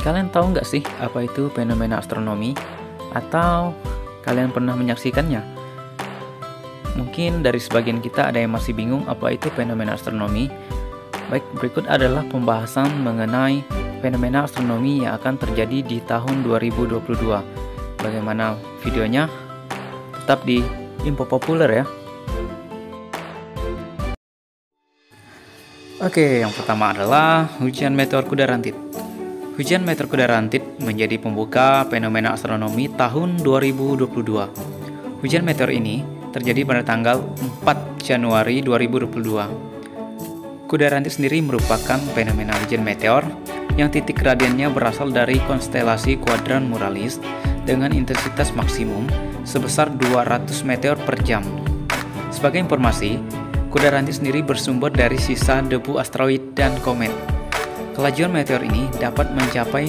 Kalian tahu nggak sih apa itu fenomena astronomi? Atau kalian pernah menyaksikannya? Mungkin dari sebagian kita ada yang masih bingung apa itu fenomena astronomi. Baik, berikut adalah pembahasan mengenai fenomena astronomi yang akan terjadi di tahun 2022. Bagaimana videonya? Tetap di Info Populer ya. Oke, yang pertama adalah hujan meteor kuda rantit. Hujan meteor kuda rantit menjadi pembuka fenomena astronomi tahun 2022. Hujan meteor ini terjadi pada tanggal 4 Januari 2022. Kuda rantit sendiri merupakan fenomena hujan meteor yang titik radiannya berasal dari konstelasi Quadrant Muralis dengan intensitas maksimum sebesar 200 meteor per jam. Sebagai informasi, kuda rantit sendiri bersumber dari sisa debu asteroid dan komet. Kelajuan meteor ini dapat mencapai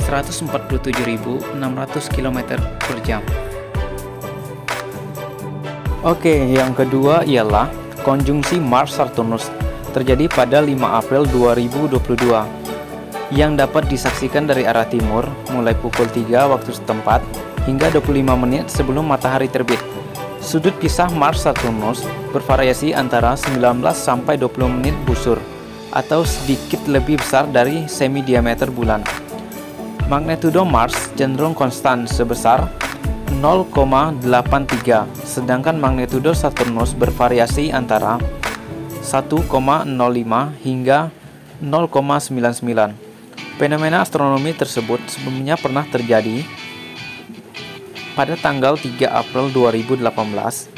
147.600 km per jam. Oke, yang kedua ialah konjungsi Mars-Saturnus terjadi pada 5 April 2022 yang dapat disaksikan dari arah timur mulai pukul 3 waktu setempat hingga 25 menit sebelum matahari terbit. Sudut pisah Mars-Saturnus bervariasi antara 19 sampai 20 menit busur atau sedikit lebih besar dari semi diameter bulan. Magnitudo Mars cenderung konstan sebesar 0,83, sedangkan magnitudo Saturnus bervariasi antara 1,05 hingga 0,99. Fenomena astronomi tersebut sebelumnya pernah terjadi pada tanggal 3 April 2018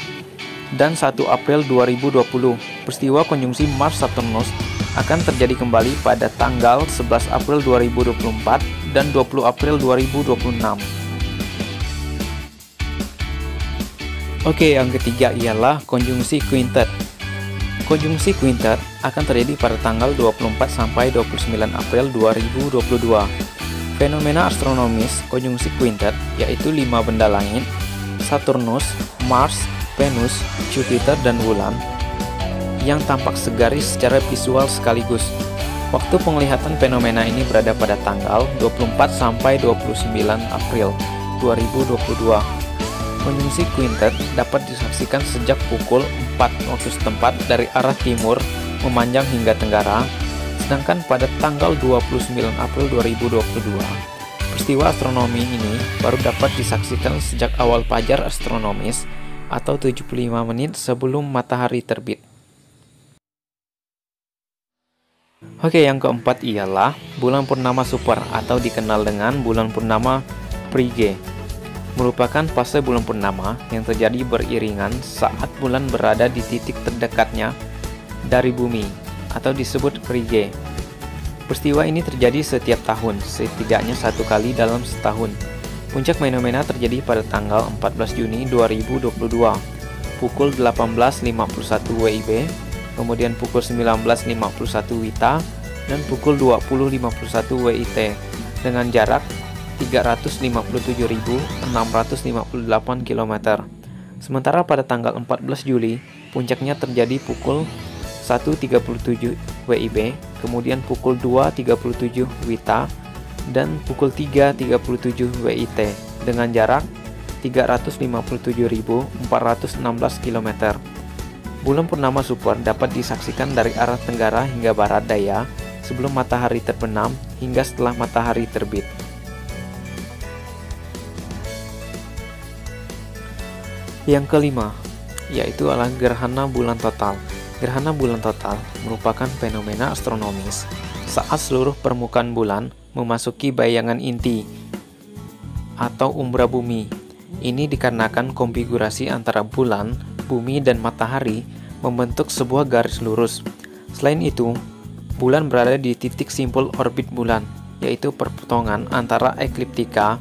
dan 1 April 2020. Peristiwa konjungsi Mars-Saturnus akan terjadi kembali pada tanggal 11 April 2024 dan 20 April 2026. Oke, yang ketiga ialah konjungsi Quintet. Konjungsi Quintet akan terjadi pada tanggal 24 sampai 29 April 2022. Fenomena astronomis konjungsi Quintet yaitu 5 benda langit, Saturnus, Mars, Venus, Jupiter, dan bulan yang tampak segaris secara visual sekaligus. Waktu penglihatan fenomena ini berada pada tanggal 24 sampai 29 April 2022. Konjungsi Quintet dapat disaksikan sejak pukul 4 waktu setempat dari arah timur memanjang hingga tenggara, sedangkan pada tanggal 29 April 2022, peristiwa astronomi ini baru dapat disaksikan sejak awal fajar astronomis atau 75 menit sebelum matahari terbit. Oke, yang keempat ialah bulan purnama super atau dikenal dengan bulan purnama perigee. Merupakan fase bulan purnama yang terjadi beriringan saat bulan berada di titik terdekatnya dari bumi atau disebut perigee. Peristiwa ini terjadi setiap tahun, setidaknya 1 kali dalam setahun. Puncak fenomena terjadi pada tanggal 14 Juni 2022 pukul 18.51 WIB, kemudian pukul 19.51 WITA, dan pukul 20.51 WIT dengan jarak 357.658 km. Sementara pada tanggal 14 Juli, puncaknya terjadi pukul 1.37 WIB, kemudian pukul 2.37 WITA, dan pukul 3.37 WIT dengan jarak 357.416 km. Bulan purnama super dapat disaksikan dari arah tenggara hingga barat daya sebelum matahari terbenam hingga setelah matahari terbit. Yang kelima, yaitu adalah gerhana bulan total. Gerhana bulan total merupakan fenomena astronomis saat seluruh permukaan bulan memasuki bayangan inti atau umbra bumi. Ini dikarenakan konfigurasi antara bulan, bumi, dan matahari membentuk sebuah garis lurus. Selain itu, bulan berada di titik simpul orbit bulan, yaitu perpotongan antara ekliptika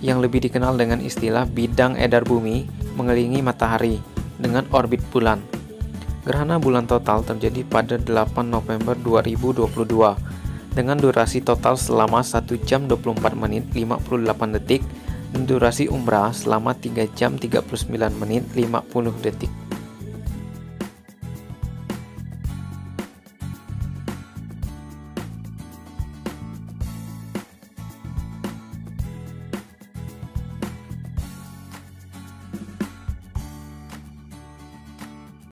yang lebih dikenal dengan istilah bidang edar bumi mengelilingi matahari dengan orbit bulan. Gerhana bulan total terjadi pada 8 November 2022 dengan durasi total selama 1 jam 24 menit 58 detik dan durasi umbra selama 3 jam 39 menit 50 detik.